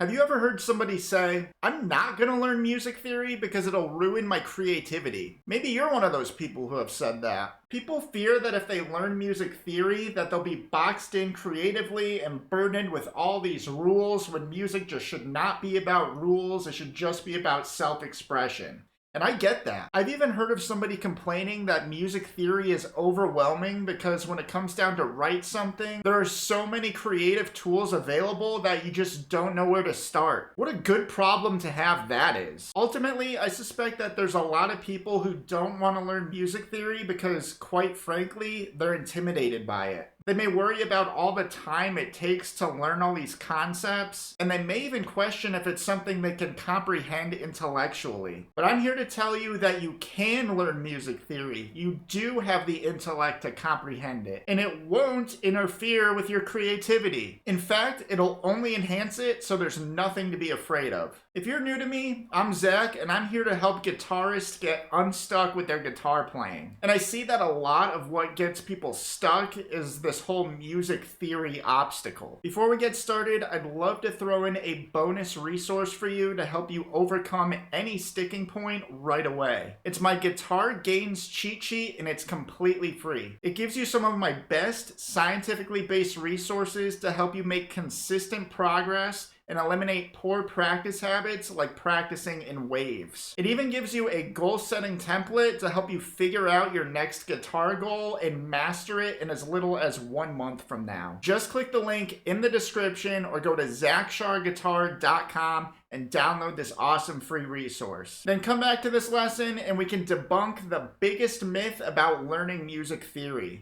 Have you ever heard somebody say, I'm not gonna learn music theory because it'll ruin my creativity? Maybe you're one of those people who have said that. People fear that if they learn music theory, that they'll be boxed in creatively and burdened with all these rules when music just should not be about rules, it should just be about self-expression. And I get that. I've even heard of somebody complaining that music theory is overwhelming because when it comes down to write something, there are so many creative tools available that you just don't know where to start. What a good problem to have that is. Ultimately, I suspect that there's a lot of people who don't want to learn music theory because, quite frankly, they're intimidated by it. They may worry about all the time it takes to learn all these concepts, and they may even question if it's something they can comprehend intellectually. But I'm here to tell you that you can learn music theory. You do have the intellect to comprehend it, and it won't interfere with your creativity. In fact, it'll only enhance it, so there's nothing to be afraid of. If you're new to me, I'm Zach, and I'm here to help guitarists get unstuck with their guitar playing. And I see that a lot of what gets people stuck is this whole music theory obstacle. Before we get started, I'd love to throw in a bonus resource for you to help you overcome any sticking point right away. It's my Guitar Gains cheat sheet, and it's completely free. It gives you some of my best scientifically based resources to help you make consistent progress and eliminate poor practice habits like practicing in waves. It even gives you a goal-setting template to help you figure out your next guitar goal and master it in as little as 1 month from now. Just click the link in the description or go to zachcharguitar.com and download this awesome free resource. Then come back to this lesson and we can debunk the biggest myth about learning music theory.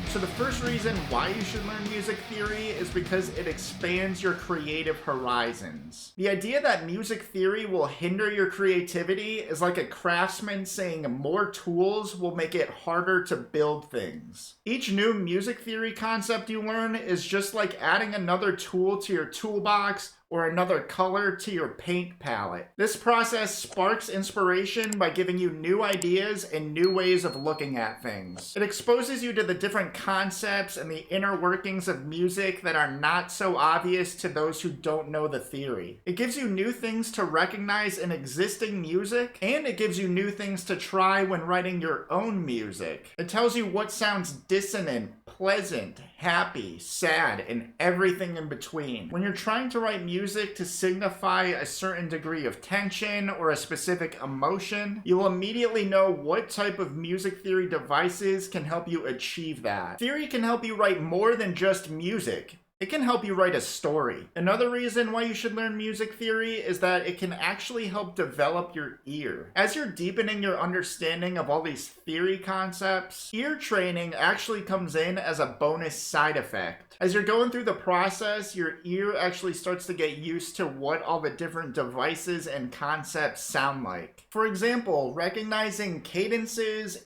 So the first reason why you should learn music theory is because it expands your creative horizons. The idea that music theory will hinder your creativity is like a craftsman saying more tools will make it harder to build things. Each new music theory concept you learn is just like adding another tool to your toolbox or another color to your paint palette. This process sparks inspiration by giving you new ideas and new ways of looking at things. It exposes you to the different concepts and the inner workings of music that are not so obvious to those who don't know the theory. It gives you new things to recognize in existing music, and it gives you new things to try when writing your own music. It tells you what sounds dissonant, pleasant, happy, sad, and everything in between. When you're trying to write music to signify a certain degree of tension or a specific emotion, you will immediately know what type of music theory devices can help you achieve that. Theory can help you write more than just music. It can help you write a story. Another reason why you should learn music theory is that it can actually help develop your ear. As you're deepening your understanding of all these theory concepts, ear training actually comes in as a bonus side effect. As you're going through the process, your ear actually starts to get used to what all the different devices and concepts sound like. For example, recognizing cadences,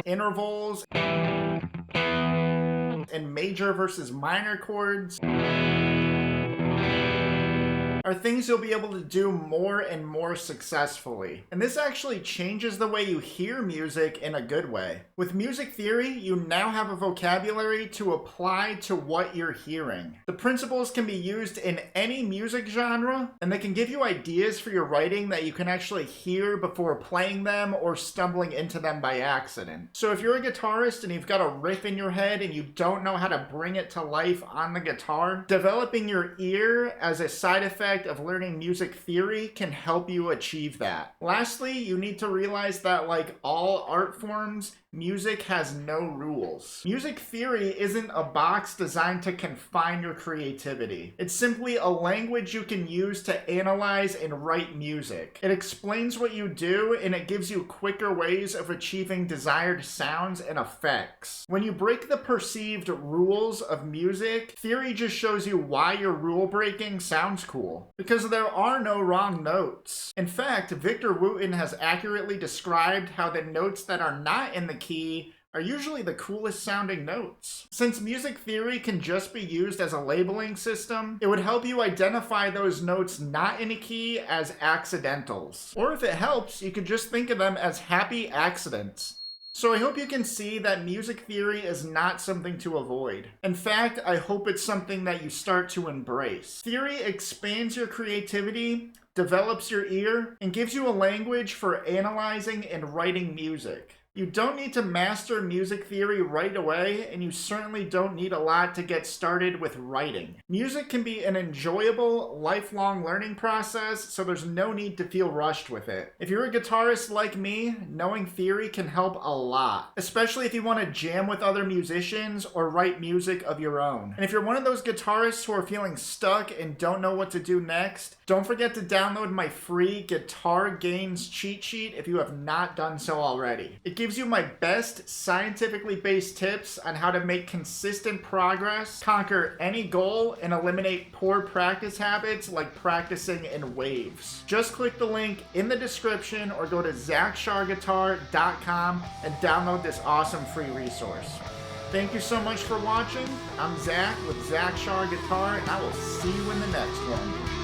intervals, and major versus minor chords are things you'll be able to do more and more successfully. And this actually changes the way you hear music in a good way. With music theory, you now have a vocabulary to apply to what you're hearing. The principles can be used in any music genre, and they can give you ideas for your writing that you can actually hear before playing them or stumbling into them by accident. So if you're a guitarist and you've got a riff in your head and you don't know how to bring it to life on the guitar, developing your ear as a side effect of learning music theory can help you achieve that. Lastly, you need to realize that like all art forms, music has no rules. Music theory isn't a box designed to confine your creativity. It's simply a language you can use to analyze and write music. It explains what you do and it gives you quicker ways of achieving desired sounds and effects. When you break the perceived rules of music, theory just shows you why your rule breaking sounds cool. Because there are no wrong notes. In fact, Victor Wooten has accurately described how the notes that are not in the key are usually the coolest sounding notes. Since music theory can just be used as a labeling system, it would help you identify those notes not in a key as accidentals. Or if it helps, you could just think of them as happy accidents. So I hope you can see that music theory is not something to avoid. In fact, I hope it's something that you start to embrace. Theory expands your creativity, develops your ear, and gives you a language for analyzing and writing music. You don't need to master music theory right away, and you certainly don't need a lot to get started with writing. Music can be an enjoyable, lifelong learning process, so there's no need to feel rushed with it. If you're a guitarist like me, knowing theory can help a lot, especially if you want to jam with other musicians or write music of your own. And if you're one of those guitarists who are feeling stuck and don't know what to do next, don't forget to download my free guitar gains cheat sheet if you have not done so already. It gives you my best scientifically based tips on how to make consistent progress, conquer any goal, and eliminate poor practice habits like practicing in waves. Just click the link in the description or go to zachcharguitar.com and download this awesome free resource. Thank you so much for watching. I'm Zach with Zach Char Guitar, and I will see you in the next one.